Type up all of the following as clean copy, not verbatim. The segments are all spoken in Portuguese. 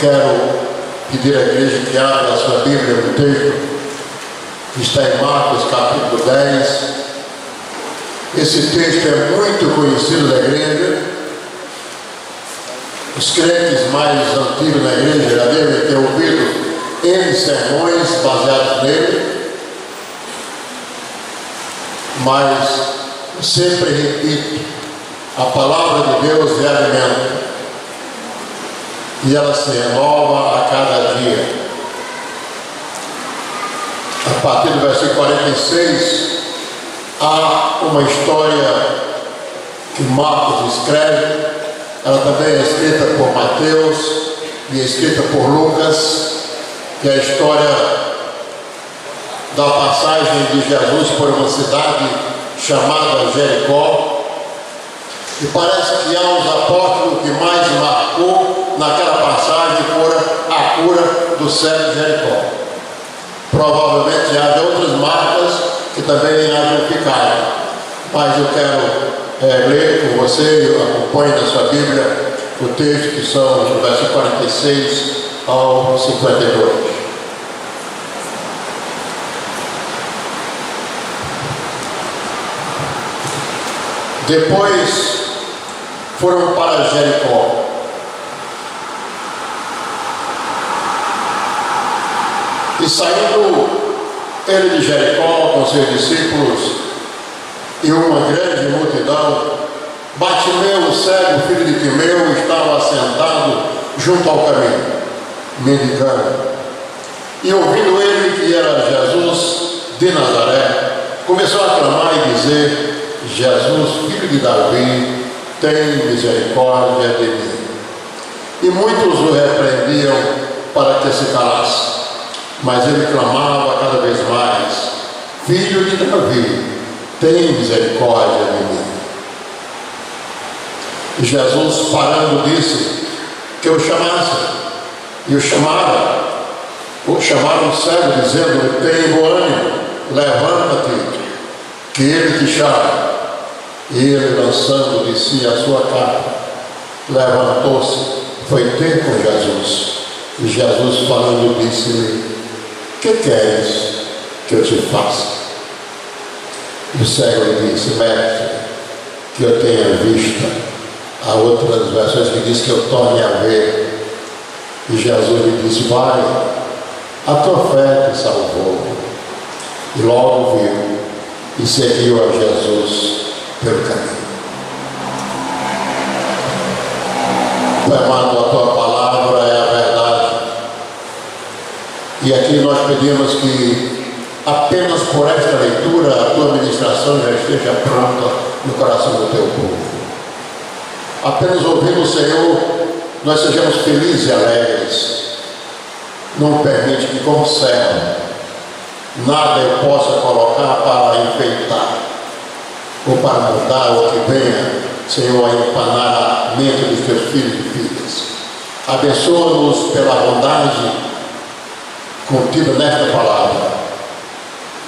Quero pedir à igreja que abra a sua Bíblia no texto que está em Marcos capítulo 10. Esse texto é muito conhecido da igreja. Os crentes mais antigos da igreja já devem ter ouvido N sermões baseados nele, mas eu sempre repito: a palavra de Deus é alimento e ela se renova a cada dia. A partir do versículo 46, há uma história que Marcos escreve. Ela também é escrita por Mateus e é escrita por Lucas, que é a história da passagem de Jesus por uma cidade chamada Jericó. E parece que há os apóstolos que mais marcou naquela passagem fora a cura do cego de Jericó. Provavelmente haja outras marcas que também hajam ficado, mas eu quero ler com você, eu acompanho na sua Bíblia o texto que são do versículo 46 ao 52. Depois foram para Jericó. E saindo ele de Jericó com seus discípulos e uma grande multidão, Bartimeu, o cego, filho de Timeu, estava sentado junto ao caminho, mendigando. E ouvindo ele que era Jesus de Nazaré, começou a clamar e dizer: Jesus, filho de Davi, tem misericórdia de mim. E muitos o repreendiam para que se calasse, mas ele clamava cada vez mais: Filho de Davi, tem misericórdia de mim. E Jesus, parando, disse que o chamasse. E o chamaram. Chamaram o cego, dizendo: Tem bom ânimo, levanta-te, que ele te chama. E ele, lançando de si a sua capa, levantou-se, foi ter com Jesus. E Jesus, falando, disse-lhe: Que queres que eu te faça? E o cego lhe disse: Mestre, que eu tenha vista. Há outras versões que diz que eu torne a ver. E Jesus lhe disse: Vai, a tua fé te salvou. E logo viu e seguiu a Jesus pelo caminho. Pai amado, a tua palavra é a verdade. E aqui nós pedimos que apenas por esta leitura a tua ministração já esteja pronta no coração do teu povo. Apenas ouvindo o Senhor, nós sejamos felizes e alegres. Não permite que, como servo, nada eu possa colocar para enfeitar ou para mudar o que venha, Senhor, a empanar a mente dos teus filhos e filhas. Abençoa-nos pela bondade contida nesta palavra.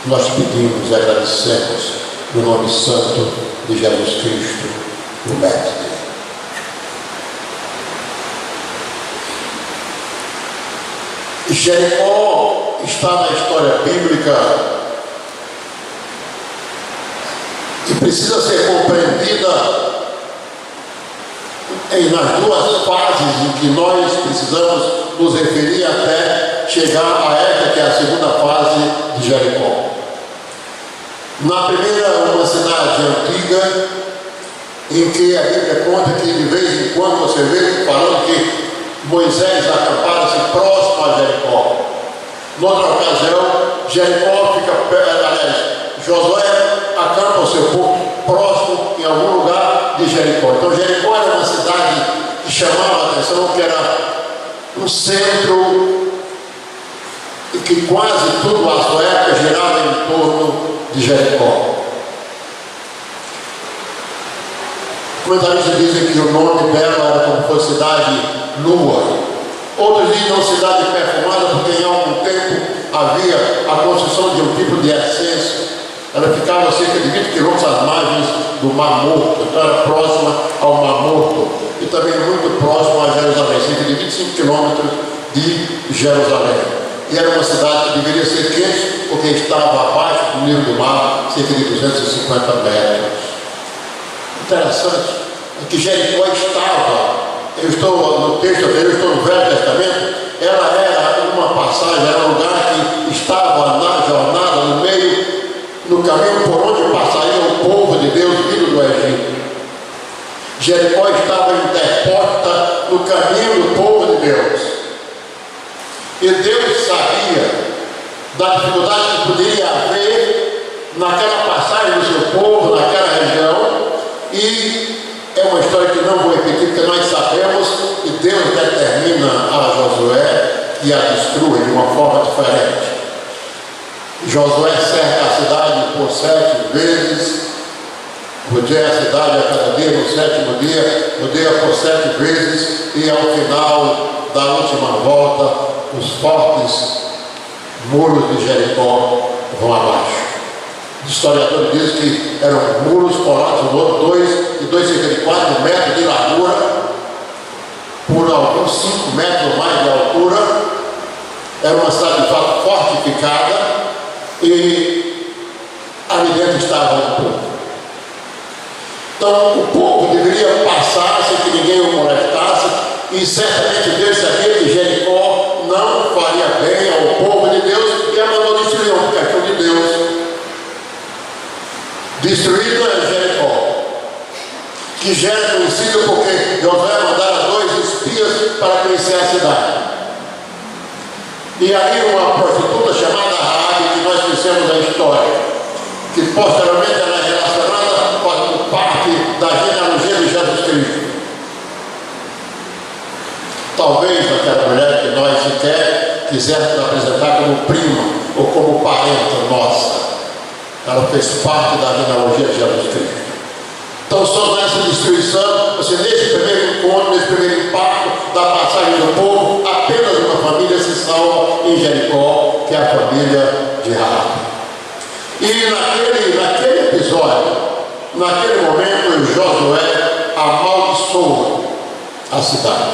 Nós pedimos e agradecemos no nome santo de Jesus Cristo, o Mestre. Jericó está na história bíblica e precisa ser compreendida nas duas fases em que nós precisamos nos referir até chegar a esta que é a segunda fase de Jericó. Na primeira, uma cidade antiga, em que a Bíblia conta que de vez em quando você vê falando que Moisés acampara-se próximo a Jericó. Noutra ocasião, Jericó fica, Josué acampa o seu povo próximo em algum lugar de Jericó. Então Jericó era uma cidade que chamava a atenção, que era um centro e que quase tudo à sua época girava em torno de Jericó. Comentaristas dizem que o nome dela era como fosse cidade nua. Outros dizem cidade perfumada, porque em algum tempo havia a construção de um tipo de essência. Ela ficava a cerca de 20 quilômetros às margens do Mar Morto, então era próxima ao Mar Morto. E também muito próximo a Jerusalém, cerca de 25 quilômetros Jerusalém. E era uma cidade que deveria ser quente, porque estava abaixo do nível do mar, cerca de 250 metros. Interessante é que Jericó estava, eu estou no texto anterior, eu estou no Velho Testamento, ela era uma passagem, era um lugar que estava na jornada, no meio, no caminho por onde passaria o povo de Deus vindo do Egito. Jericó estava interposta no caminho do povo de Deus. E Deus sabia da dificuldade que poderia haver naquela passagem do seu povo, naquela região, e é uma história que não vou repetir, porque nós sabemos que Deus determina a Josué e a destrui de uma forma diferente. Josué cerca a cidade por 7 vezes, rodeia a cidade a cada dia, no 7º dia, rodeia por 7 vezes, e ao final da última volta, os fortes muros de Jericó vão abaixo. Os historiadores dizem que eram muros colados no outro, cerca de 4 metros de largura, por alguns 5 metros mais de altura. Era uma cidade de fato fortificada, e ali dentro estava o povo. Então o povo deveria passar sem que ninguém o molestasse, e certamente Deus sabia que Jericó não faria bem ao povo de Deus, e a mandou destruir, por questão de Deus. Destruído é Jericó, que já é conhecido porque Josué mandara 2 espias para conhecer a cidade. E aí uma prostituta chamada Raabe, que nós conhecemos a história, que posteriormente ela é relacionada por parte da genealogia de Jesus Cristo. Talvez aquela mulher que nós sequer quiséssemos apresentar como prima ou como parente nossa, ela fez parte da genealogia de Jesus Cristo. Então, só nessa destruição, nesse primeiro encontro, nesse primeiro impacto da passagem do povo, apenas uma família se salva em Jericó, que é a família de Raabe. E naquele episódio, naquele momento, Josué amaldiçoa a cidade.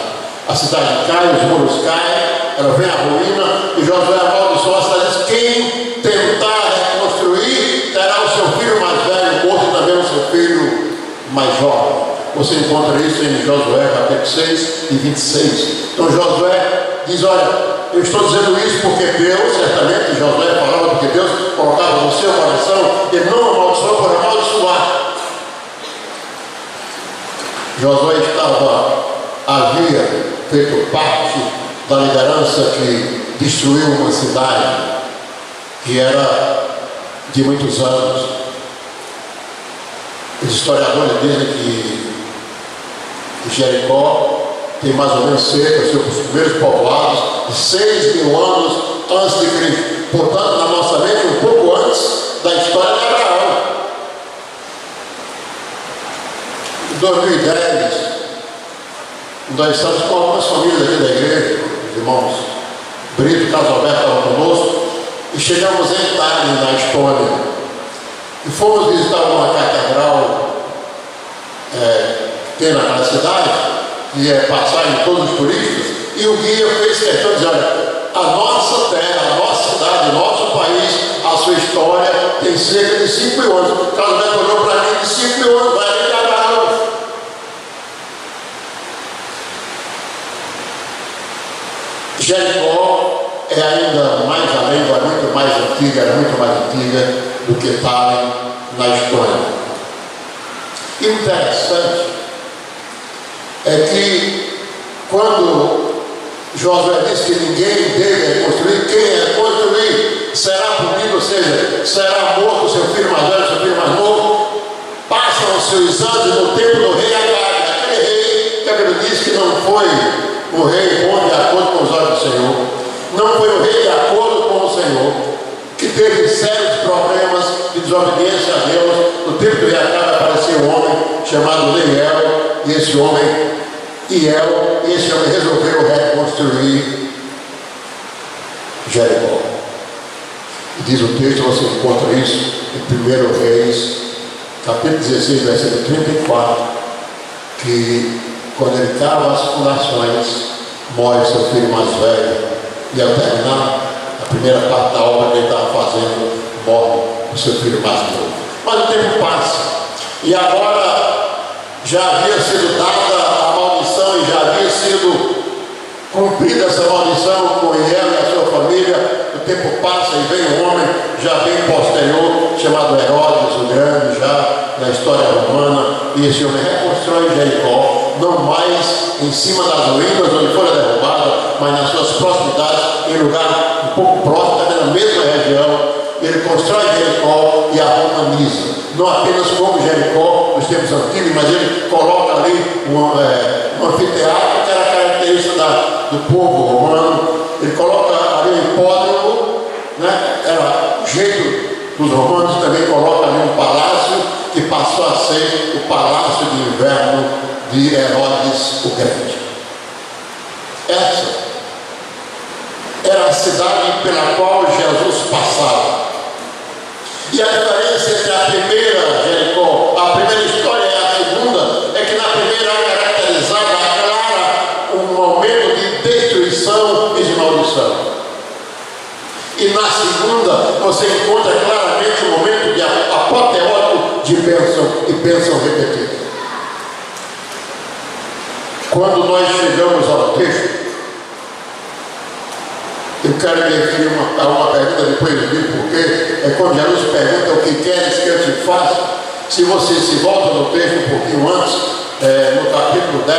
A cidade cai, os muros caem, ela vem à ruína, e Josué amaldiçoa a cidade. Diz: quem tentar reconstruir terá o seu filho mais velho morto e também o seu filho mais jovem. Você encontra isso em Josué capítulo 6 e 26. Então Josué diz: olha, eu estou dizendo isso porque Deus, certamente Josué falava porque Deus colocava no seu coração, ele não amaldiçoou por amaldiçoar. Josué havia feito parte da liderança que destruiu uma cidade que era de muitos anos. Os historiadores dizem que Jericó tem mais ou menos cerca dos seus primeiros povoados de 6.000 anos antes de Cristo. Portanto, na nossa mente, um pouco antes da história de Abraão. Em 2010, nós estamos com algumas famílias aqui da igreja, os irmãos Brito e Carlos Alberto estavam conosco, e chegamos em Tallinn, na Estônia, e fomos visitar uma catedral que tem naquela cidade, que é passagem de todos os turistas, e o guia fez questão de dizer: olha, a nossa terra, a nossa cidade, o nosso país, a sua história tem cerca de 5.000 anos. O Carlos Alberto olhou para mim de 5.000 anos, vai ali de Abraão. Jericó é ainda mais além, é muito mais antiga, era muito mais antiga do que Tallinn, na Estônia. E o interessante é que quando Josué disse que ninguém deve reconstruir, quem reconstruir será punido, ou seja, será morto seu filho mais velho, seu filho mais novo. Passam os seus anos no tempo do rei Acabe, aquele rei que a Bíblia diz que não foi o rei bom de acordo com os olhos do Senhor, não foi o rei de acordo com o Senhor, que teve sérios problemas de desobediência a Deus. No tempo do rei Acabe apareceu um homem chamado Leiel, e esse homem resolveu reconstruir Jericó. E diz o texto, você encontra isso em 1 Reis, capítulo 16, versículo 34, que quando ele cava as fundações, morre seu filho mais velho E ao terminar a primeira parte da obra que ele estava fazendo, morre o seu filho mais novo. Mas o tempo passa, e agora já havia sido dada a maldição e já havia sido cumprida essa maldição com ele e a sua família. O tempo passa e vem um homem já bem posterior, chamado Herodes o Grande, já na história romana, e esse homem reconstrói Jericó, não mais em cima das ruínas onde foi derrubada, mas nas suas proximidades, em lugar um pouco próximo, também na mesma região. Ele constrói Jericó e a romaniza, não apenas como Jericó nos tempos antigos, mas ele coloca ali um anfiteatro que era característica do povo romano. Ele coloca ali um hipódromo, né? Era o jeito dos romanos. Também coloca ali um palácio que passou a ser o palácio de inverno de Herodes o Grande. Essa era a cidade pela qual Jesus passava. E a diferença entre a primeira Jericó, a primeira história e a segunda, é que na primeira é caracterizada, clara, um momento de destruição e de maldição. E na segunda você encontra claramente um momento de apoteótico de bênção e bênção repetida. Quando nós chegamos ao texto, eu quero me referir a uma pergunta depois do vídeo, porque é quando Jesus pergunta o que queres que eu te faça. Se você se volta no texto um pouquinho antes, no capítulo 10,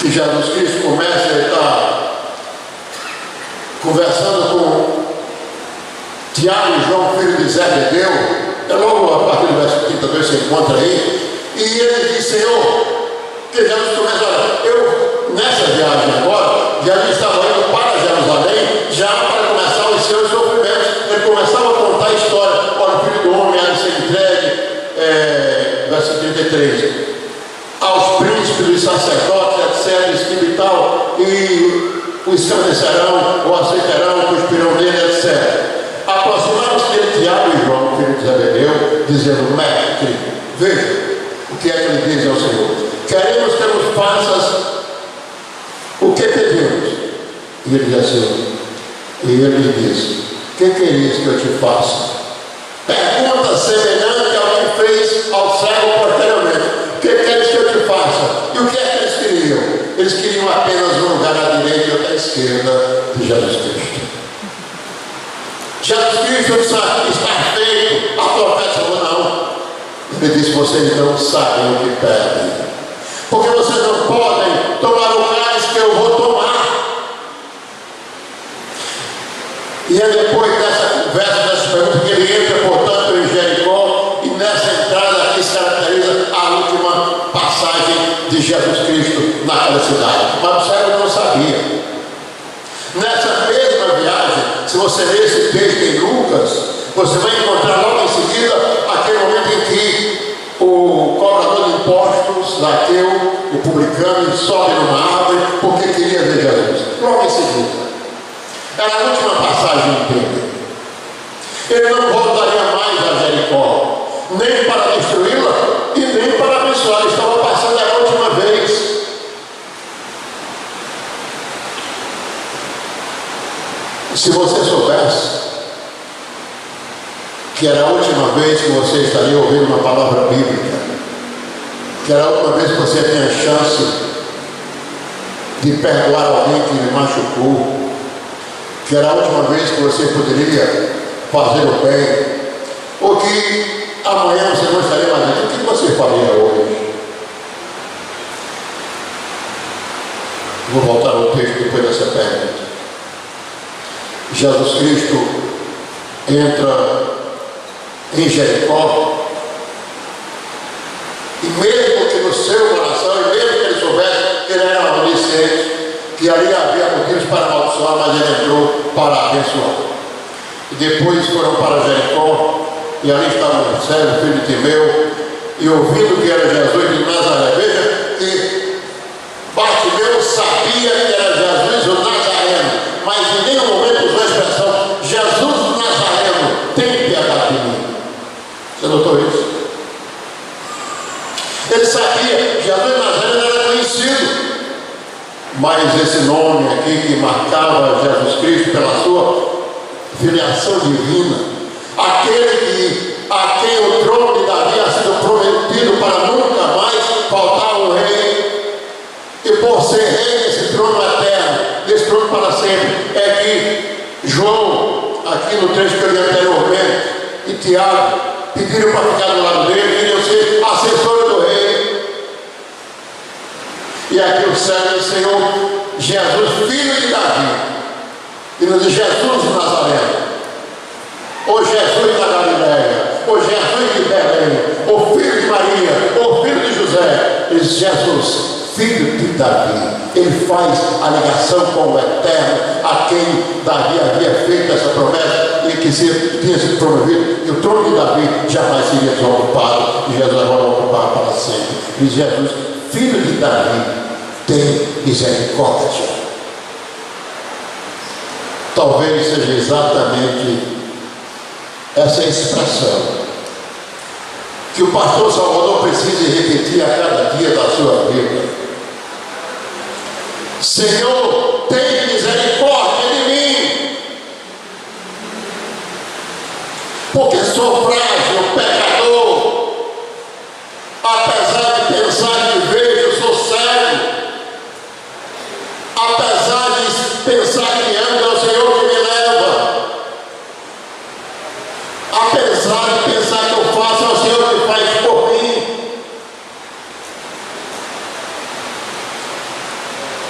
que Jesus Cristo começa, ele está conversando com Tiago e João, filho de Zebedeu. É logo a partir do verso 32 você encontra aí. E ele diz: Senhor, que Jesus começa, olha, nessa viagem agora, Jesus estava indo para Jerusalém, já para começar os seus sofrimentos. Ele começava a contar a história. Olha, o filho do homem há de ser entregue, verso 33, aos príncipes dos sacerdotes, etc, e tal, e o escarnecerão, o aceitarão, cuspirão nele, etc. Aproximaram-se dele Tiago e João, filho de Zebedeu, dizendo: Mestre, veja o que é que ele diz ao Senhor. Queremos que nos faças o que pedimos. E ele diz assim, que querias que eu te faça? Pergunta semelhante ao que fez ao cego posteriormente. O que queres que eu te faça? E o que é que eles queriam? Eles queriam apenas um lugar à direita e outro à esquerda de Jesus Cristo. Jesus Cristo está feito. A profeta falou: não. Ele disse: vocês não sabem o que pedem, porque vocês não podem tomar o cálice que eu vou tomar. E é depois dessa conversa, dessa pergunta, que ele entra, portanto, em Jericó, e nessa entrada aqui se caracteriza a última passagem de Jesus Cristo naquela cidade. Mas o cego não sabia. Nessa mesma viagem, se você ler esse texto em Lucas, você vai encontrar logo em seguida aquele momento em que o cobrador de impostos, Zaqueu, o publicano, sobe numa árvore porque queria ver Jesus. Logo em seguida. Era a última passagem dele. Ele não voltaria mais a Jericó, nem para destruí-la e nem para abençoar. Ele estava passando a última vez. Se você soubesse que era a última vez que você estaria ouvindo uma palavra bíblica, que era a última vez que você tinha a chance de perdoar alguém que lhe machucou, que era a última vez que você poderia fazer o bem, ou que amanhã você não estaria mais aqui, o que você faria hoje? Vou voltar ao texto depois dessa pergunta. Jesus Cristo entra em Jericó, e mesmo que no seu coração, e mesmo que ele soubesse que ele era onisciente, que ali havia motivos para amaldiçoar, mas ele entrou para abençoar. E depois foram para Jericó, e ali estava o cego, filho de Timeu, e ouvindo que era Jesus de Nazaré. Veja que Bartimeu sabia que era Jesus o Nazareno, mas em nenhum momento usou a expressão: Jesus o Nazareno, tem piedade de mim. Você notou isso? Ele sabia que Jesus Nazareno era conhecido, mas esse nome aqui que marcava Jesus Cristo pela sua filiação divina, aquele a quem o trono de Davi havia sido prometido para nunca mais faltar um rei, e por ser rei desse trono eterno, desse trono para sempre, é que João, aqui no trecho que eu li anteriormente, e Tiago pediram para ficar do lado dele, queriam ser assessores do rei. E aqui o servo do Senhor Jesus, filho de Davi, e nos diz Jesus de Nazaré, o Jesus da Galileia, o Jesus de Belém, o filho de Maria, o filho de José. Diz Jesus, filho de Davi. Ele faz a ligação com o Eterno, a quem Davi havia feito essa promessa e que tinha sido promovido, e o trono de Davi jamais seria desocupado, e Jesus agora vai ocupar para sempre. Diz Jesus, filho de Davi, tem misericórdia. Talvez seja exatamente essa expressão que o pastor Salvador precisa repetir a cada dia da sua vida. Senhor, tem misericórdia de mim, porque sou frágil, pecador, apesar de pensar que vejo, sou cego, apesar de pensar que ando, é o Senhor que me leva, apesar de pensar que eu faço, é o Senhor que faz por mim.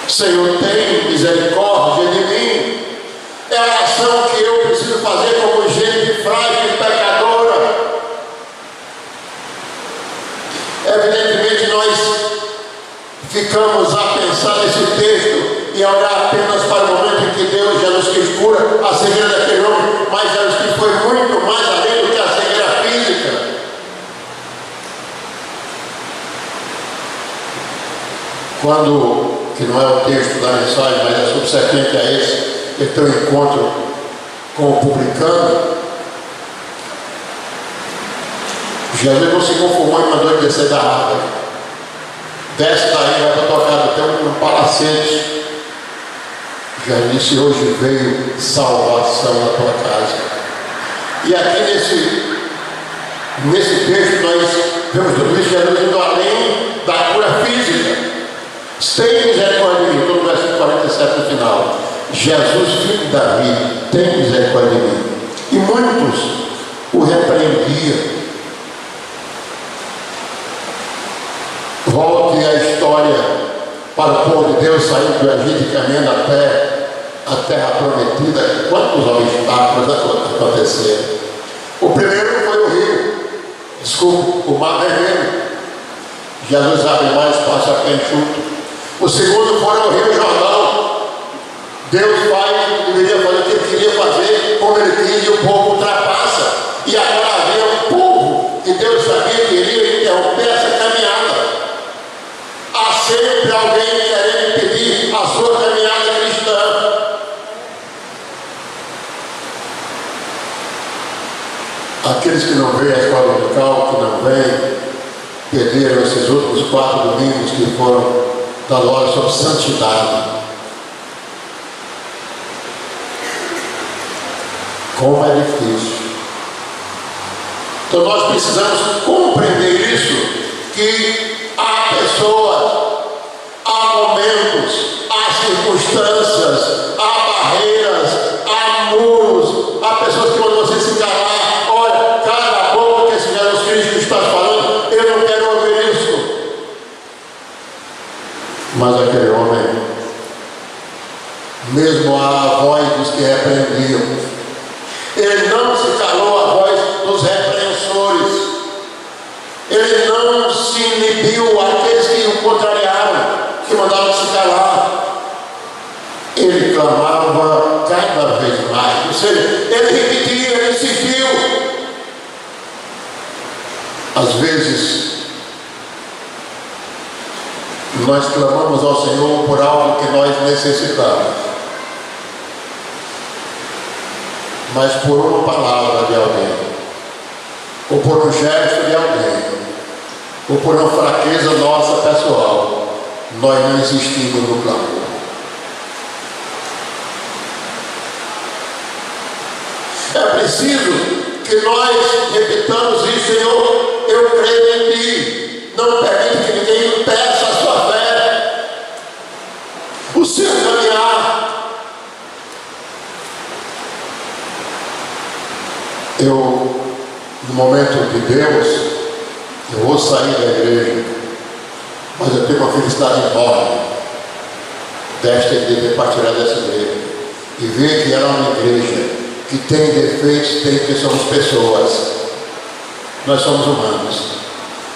Senhor, tem misericórdia de mim. É a oração que eu preciso fazer como gente frágil e pecadora. Evidentemente nós ficamos a pensar nesse texto e a olhar apenas para o momento em que Deus, Jesus Cristo, cura a cegueira daquele homem, mas Jesus Cristo foi muito mais além do que a cegueira física. Quando, que não é o texto da mensagem, mas é subsequente a esse, ele tem um encontro com o publicano, Jesus não se conformou e mandou ele descer da árvore. Desce daí, vai para tua casa, tem um palacete. Já disse, hoje veio salvação na tua casa. E aqui nesse texto nós vemos tudo isso, Jesus indo além da cura física. Tem misericórdia de mim, todo o versículo 47 no final. Jesus, filho de Davi, tem misericórdia de mim. E muitos o repreendiam. Volte a história para o povo de Deus saindo do Egito e caminhando até a terra prometida. Quantos obstáculos aconteceram? O primeiro foi o rio, o mar vermelho. Jesus abre mais, passa a pé enxuto. O segundo foi o rio Jordão. Deus faz o que deveria fazer, o que ele queria fazer, como ele quis, e o povo ultrapassa. E agora havia um povo que Deus sabia que iria interromper essa caminhada. Há sempre alguém querendo impedir a sua caminhada cristã. Aqueles que não veem a escola dominical, que não vêm, perderam esses últimos 4 domingos que foram da loja sobre santidade. Como é difícil. Então nós precisamos compreender isso, que há pessoas, há momentos, há circunstâncias, há barreiras, há muros, há pessoas que quando você se calar, olha, cala a boca que esse Jesus Cristo está falando, eu não quero ouvir isso. Mas aquele homem, mesmo a voz dos que repreendiam, ele não se calou à voz dos repreensores, ele não se inibiu àqueles que o contrariaram, que mandavam se calar. Ele clamava cada vez mais, ou seja, ele repetia, ele insistiu. Às vezes nós clamamos ao Senhor por algo que nós necessitamos, mas por uma palavra de alguém, ou por um gesto de alguém, ou por uma fraqueza nossa pessoal, nós não insistimos no clamor. preciso que nós repitamos isso: Senhor, eu creio em Ti. Não permite que ninguém impeça a sua fé, o seu caminhar. No momento de Deus, eu vou sair da igreja, mas eu tenho uma felicidade enorme desta igreja, para tirar dessa igreja e ver que ela é uma igreja que tem defeitos, tem, porque somos pessoas, nós somos humanos,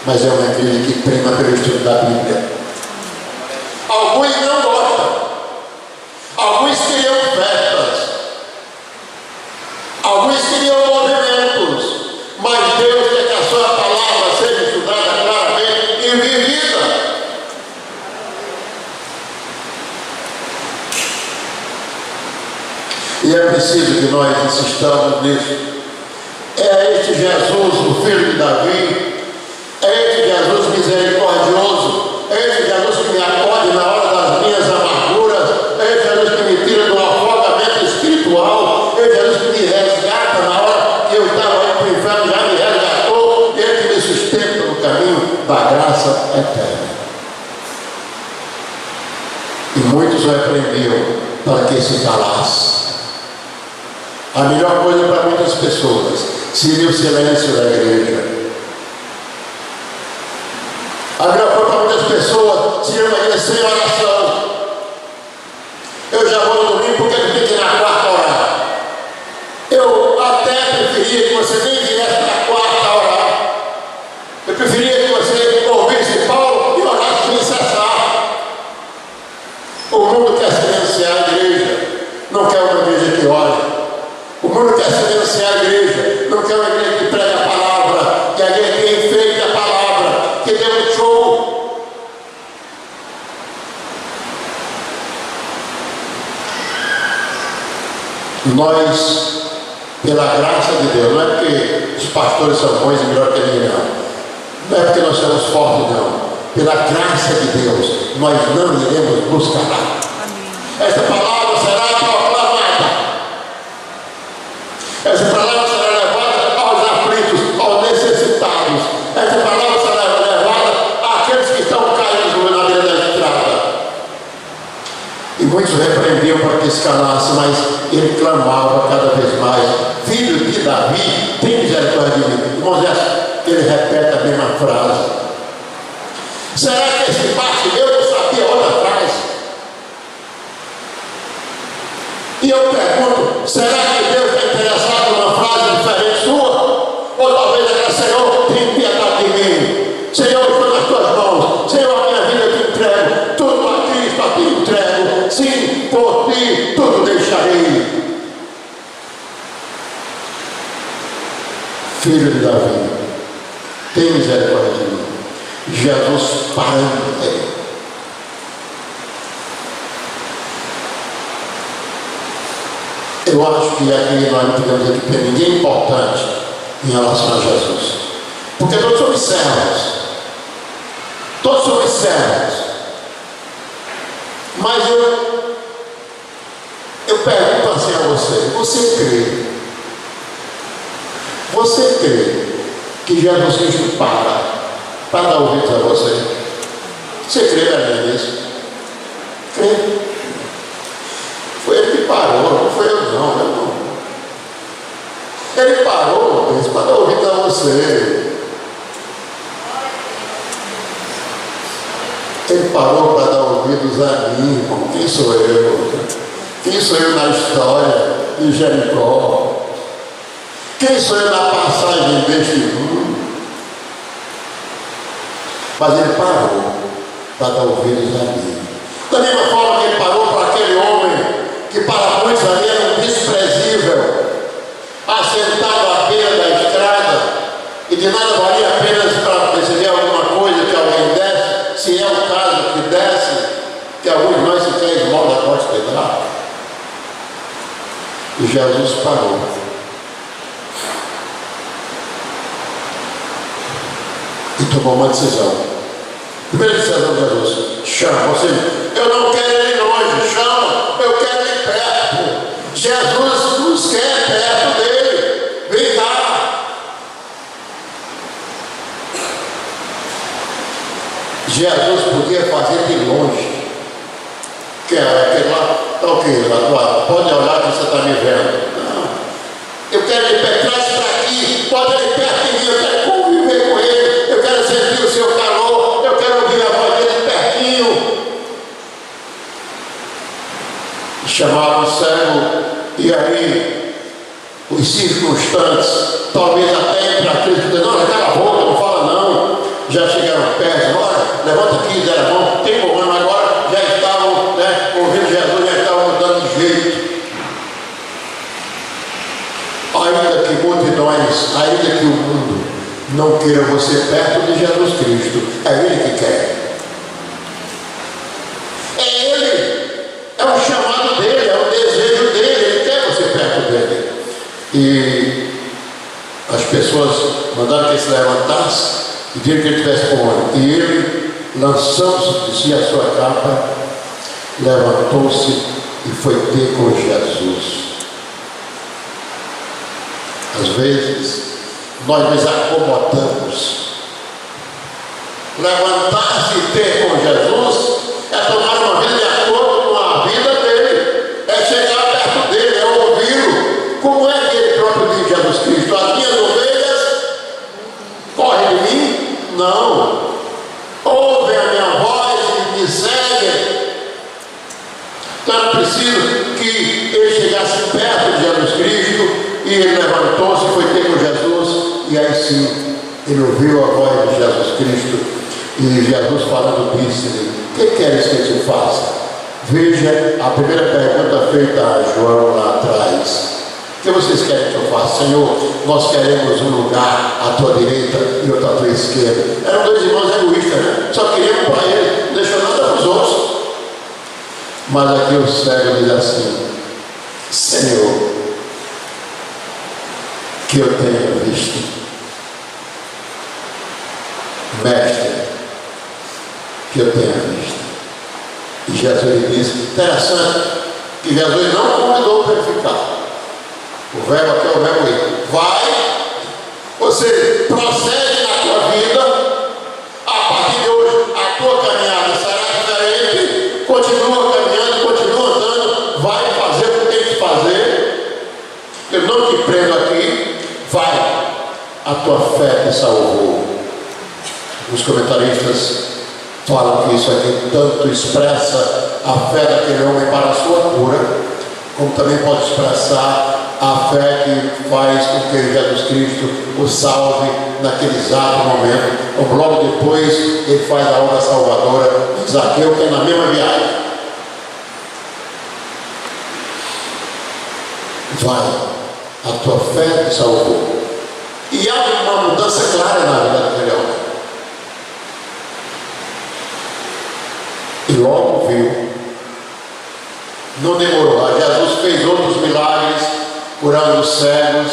mas é uma igreja que prima pelo estudo da Bíblia. Alguns não gostam, alguns queriam festas, alguns queriam movimentos, mas Deus quer que a sua palavra seja estudada claramente e vivida. E é preciso que nós insistamos nisso. É este Jesus, o filho de Davi, é este Jesus misericordioso, é este Jesus que me acode na hora das minhas amarguras, é este Jesus que me tira do afogamento espiritual, é este Jesus que me resgata na hora que eu estava indo para o inferno, já me resgatou, e ele que me sustenta no caminho da graça eterna. E muitos o repreendiam para que se calasse. A melhor coisa para muitas pessoas seria o silêncio da igreja. A melhor coisa para muitas pessoas seria uma igreja sem oração. Eu já vou no domingo porque eu tenho que ir na quarta orar. Eu até preferia que você nem viesse na quarta orar. Eu preferia que você ouvisse Paulo e orasse sem cessar. O mundo quer silenciar a igreja, não quer uma igreja que ore. O mundo quer silenciar a igreja, não quer uma igreja que prega a palavra, que a igreja que enfeite a palavra, que dê um show. Nós, pela graça de Deus, não é porque os pastores são bons e melhor que ninguém, não é porque nós somos fortes, não. Pela graça de Deus, nós não iremos buscar. Esta palavra será proclamada. Essa palavra será levada aos aflitos, aos necessitados. Essa palavra será levada àqueles que estão caídos na beira da estrada. E muitos repreendiam para que se calasse, mas ele clamava cada vez mais: Filho de Davi, tem misericórdia de mim. Irmãos, ele repete a mesma frase. Será que esse bate-eu não sabia outra frase? E eu pergunto: será que Deus está interessado numa frase diferente sua? Ou talvez aquela: Senhor, tem piedade de mim. Senhor, estou nas tuas mãos. Senhor, a minha vida eu te entrego. Tudo a Cristo a ti entrego. Sim, por ti tudo deixarei. Filho de Davi, tem misericórdia de mim. Jesus parando ele. Eu acho que aqui nós não podemos dizer que tem ninguém importante em relação a Jesus, porque todos somos servos, todos somos servos. Mas eu pergunto assim a você: você crê que Jesus Cristo para dar ouvidos a você? Você crê nisso? Crê? Foi ele que parou, não foi eu não. Ele parou para dar ouvidos a você. Ele parou para dar ouvidos a mim, irmão. Quem sou eu? Quem sou eu na história de Jericó? Quem sou eu na passagem deste mundo? Mas ele parou para dar ouvidos a mim. Da mesma forma que ele parou para aquele homem que para muitos ali era um desprezível, assentado à beira da estrada, e de nada valia apenas para receber alguma coisa que alguém desse, se é o caso que desse, que alguns de nós se quer esmola pode ter dado. E Jesus parou. E tomou uma decisão. Primeira decisão de Jesus: chama. Ou seja, eu não quero ele longe, chama, eu quero ele perto. Jesus nos quer perto dele. Jesus podia fazer de longe. Que é aquele lá, está o quê? Pode olhar que você está me vendo. Não. Eu quero ir para trás, para aqui, pode ir perto de mim, eu quero conviver com ele, eu quero sentir o seu calor, eu quero ouvir a voz dele pertinho. Chamava o cego, e aí os circunstantes, talvez até para aqueles que dizem, olha, cala a boca, não fala não, já chegaram perto, olha, levanta aqui, deram a mão, tem problema, agora já estavam, né, ouvindo Jesus, já estavam mudando de jeito. Ainda que multidões, ainda que o mundo não queira você perto de Jesus Cristo, é Ele que quer. É Ele, é o chamado dele, é o desejo dele, Ele quer você perto dele. E as pessoas mandaram que ele se levantasse e viram que ele estivesse com óleo. E ele, lançando-se de si a sua capa, levantou-se e foi ter com Jesus. Às vezes, nós nos acomodamos. Levantar-se e ter com Jesus é tomar uma vida de acordo com a vida dele, é chegar perto dele, é ouvi-lo. Como é que ele próprio diz, Jesus Cristo? As minhas ovelhas correm de mim? Não. Ouvem a minha voz e me seguem. Então era preciso que ele chegasse perto de Jesus Cristo. E ele levantou-se e foi ter com Jesus, e aí sim, ele ouviu a voz de Jesus Cristo, e Jesus falando disse-lhe, o que queres que eu te faça? Veja a primeira pergunta feita a João lá atrás. O que vocês querem que eu faça? Senhor, nós queremos um lugar à tua direita e outro à tua esquerda. Eram dois irmãos egoístas, né? Só queriam para ele, não deixou nada para os outros. Mas aqui o cego diz assim, Senhor, que eu tenha visto, mestre, que eu tenha visto. E Jesus lhe disse, interessante, que Jesus não convidou para ele ficar. O verbo aqui é o verbo ir. Vai, você procede na tua vida, a partir de hoje a tua caminhada será diferente, continua caminhando, continua andando, vai fazer o que tem que fazer. Eu não te prendo aqui. Vai, a tua fé te salvou. Os comentaristas falam que isso aqui tanto expressa a fé daquele homem para a sua cura, como também pode expressar a fé que faz com que Jesus Cristo o salve naquele exato momento. Como logo depois ele faz a obra salvadora de Zaqueu, que é na mesma viagem. Vai, a tua fé te salvou. E há uma mudança clara na vida daquele homem. E logo viu. Não demorou. Jesus fez outros milagres, curando os cegos,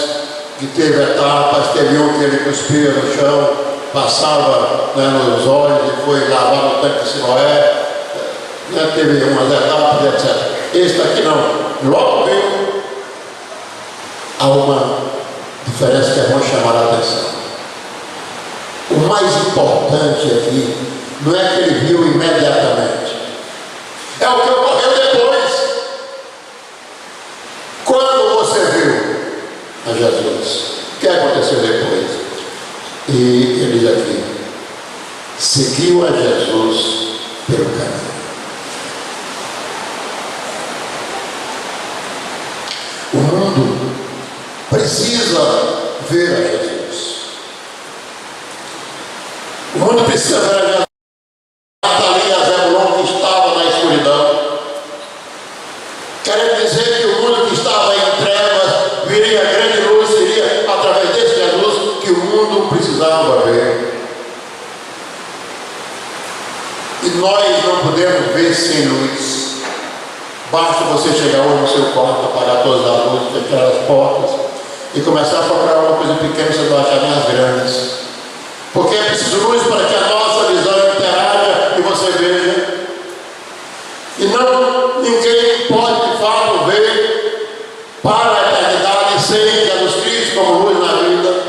que teve etapas. Teve um que ele cuspia no chão, passava, né, nos olhos e foi lavar no tanque de Siloé. Né, teve umas etapas, etc. Este aqui não. Logo viu. Há uma diferença que é bom chamar a atenção. O mais importante aqui não é que ele viu imediatamente, é o que ocorreu depois. Quando você viu a Jesus, o que aconteceu depois? E ele diz aqui, seguiu a Jesus pelo caminho. O mundo precisa ver a Jesus. O mundo precisa ver a Jesus. Natalia e Zebulon que estava na escuridão. Querendo dizer que o mundo que estava em trevas viria a grande luz, seria através desse Jesus que o mundo precisava ver. E nós não podemos ver sem luz. Basta você chegar hoje no seu quarto, apagar todas as luzes, fechar as portas e começar a procurar uma coisa pequena, você vai achar nem as grandes. Porque é preciso luz para que a nossa visão interaja e você veja. E não, ninguém pode de fato ver para a eternidade sem Jesus Cristo como luz na vida.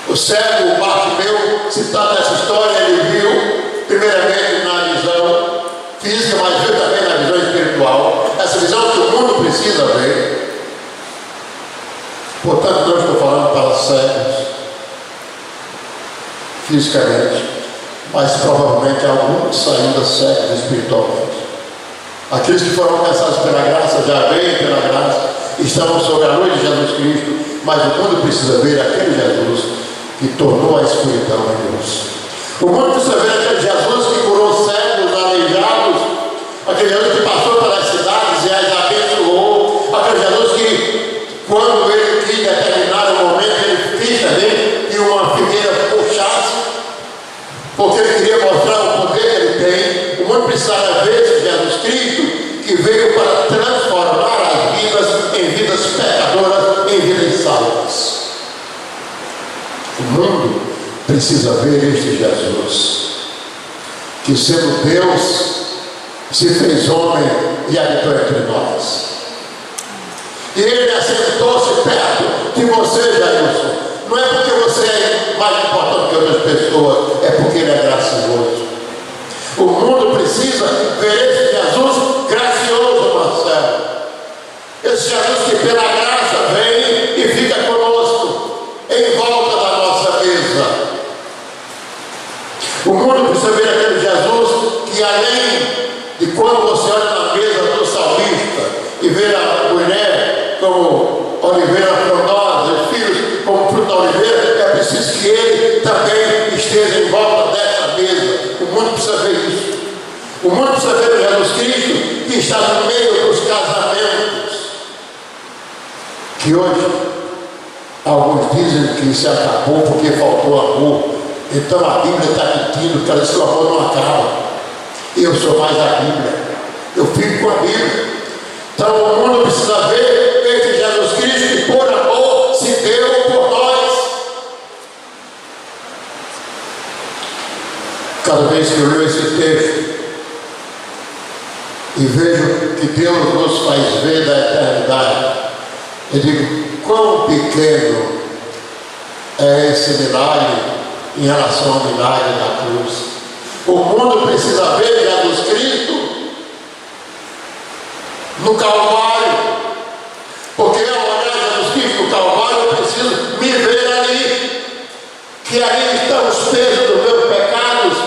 O cego Bartimeu, citado nessa história, ele viu, primeiramente na visão física, mas viu também na visão espiritual. Essa visão que o mundo precisa ver. Portanto, não estou falando para cegos fisicamente, mas provavelmente alguns ainda cegos espiritualmente. Aqueles que foram alcançados pela graça, já veem pela graça, estão sob a luz de Jesus Cristo, mas o mundo precisa ver aquele Jesus que tornou a escuridão em luz. O mundo precisa ver aquele Jesus que curou cegos, aleijados, aquele Jesus que passou pelas cidades e as abençoou, aquele Jesus que, quando ele quis determinar o momento, ele quis também que uma figueira puxasse, porque ele queria mostrar o poder que ele tem. O mundo precisava ver esse Jesus Cristo que veio para transformar as vidas em vidas pecadoras, em vidas salvas. O mundo precisa ver este Jesus, que sendo Deus, se fez homem e habitou entre nós. E ele assentou-se perto de você, Jailson. Não é porque você é mais importante que outras pessoas, é porque ele é gracioso. O mundo precisa ver esse Jesus gracioso, Marcelo. Esse Jesus que pela graça vem e fica conosco, em volta da nossa mesa. O mundo precisa ver aquele Jesus que, além de quando você olha na mesa do salmista e vê a mulher como oliveira frondosa, os filhos como fruto da oliveira, é preciso que ele também esteja em volta dessa mesa. O mundo precisa ver isso. O mundo precisa ver o Jesus Cristo que está no meio dos casamentos. Que hoje alguns dizem que se acabou porque faltou amor. Então a Bíblia está mentindo, que ela diz que o amor não acaba. Eu sou mais a Bíblia. Eu fico com a Bíblia. Então o mundo precisa ver esse Jesus Cristo que por amor se deu por nós. Cada vez que eu leio esse texto e vejo que Deus nos faz ver da eternidade, eu digo, quão pequeno é esse milagre em relação ao milagre da cruz. O mundo precisa ver Jesus Cristo no Calvário, porque ao olhar Jesus Cristo no Calvário, eu preciso me ver ali, que ali estão os pesos dos meus pecados,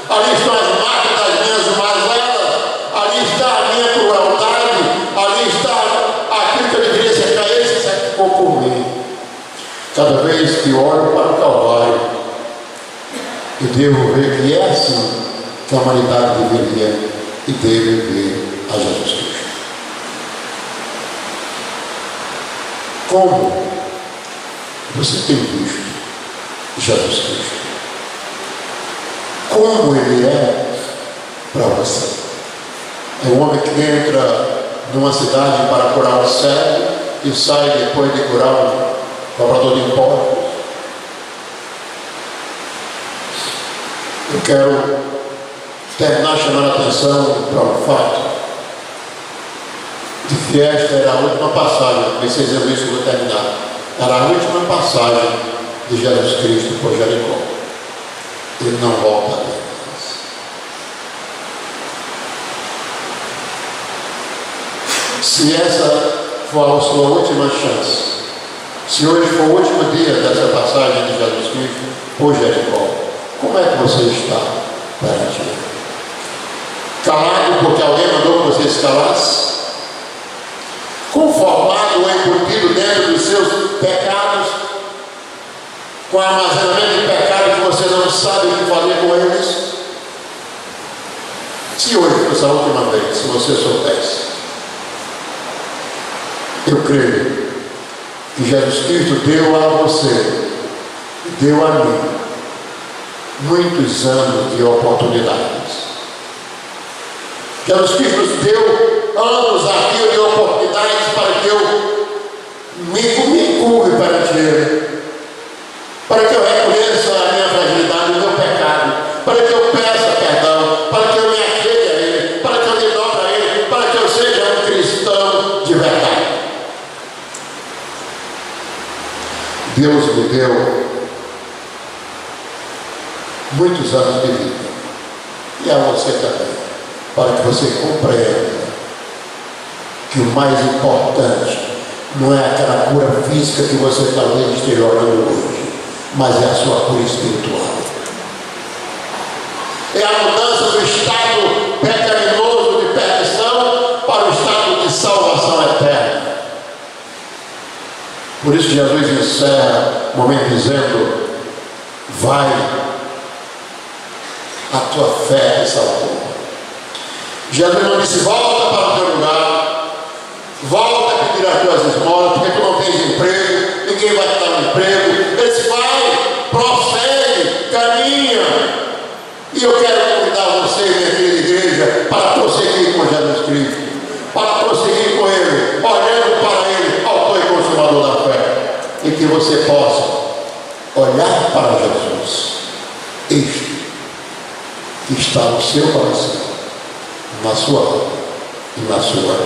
ali estão as marcas das minhas mazelas, ali está a minha crueldade, ali está aquilo que eu deveria ser para ele, se sacrificou por mim. Cada vez que olho para o Calvário, eu devo ver que é assim que a humanidade deveria e deve ver a Jesus Cristo. Como você tem visto Jesus Cristo? Como ele é para você? É um homem que entra numa cidade para curar um cego e sai depois de curar um cobrador de impostos. Eu quero terminar chamando a atenção para o fato de que esta era a última passagem, pensei dizendo isso, vou terminar. Era a última passagem de Jesus Cristo por Jericó. Ele não volta atrás. Se essa for a sua última chance, se hoje for o último dia dessa passagem de Jesus Cristo por Jericó, como é que você está perante ele? Calado porque alguém mandou que você se calasse? Conformado ou embutido dentro dos seus pecados, com armazenamento de pecado que você não sabe o que fazer com eles? Se hoje fosse a última vez, se você soubesse, eu creio que Jesus Cristo deu a você, deu a mim, muitos anos de oportunidades. Jesus Cristo nos deu anos aqui de oportunidades para que eu me curve perante Ele, para que eu reconheça a minha fragilidade, o meu pecado, para que eu peça perdão, para que eu me achegue a Ele, para que eu me dobre a Ele, para que eu seja um cristão de verdade. Deus me deu muitos anos de vida. E a você também, para que você compreenda que o mais importante não é aquela cura física que você talvez esteja orando hoje, mas é a sua cura espiritual. É a mudança do estado pecaminoso de perdição para o estado de salvação eterna. Por isso Jesus encerra o momento dizendo: vai, a tua fé te salvou. Jesus não disse: volta para o teu lugar, volta a pedir as tuas esmolas, porque tu não tens emprego, ninguém vai te dar um emprego. Ele disse: vai, prossegue, caminha. E eu quero convidar você, minha querida igreja, para prosseguir com Jesus Cristo, para prosseguir com Ele, olhando para Ele, autor e consumador da fé, e que você possa olhar para Jesus, este que está no seu coração, na sua alma e na sua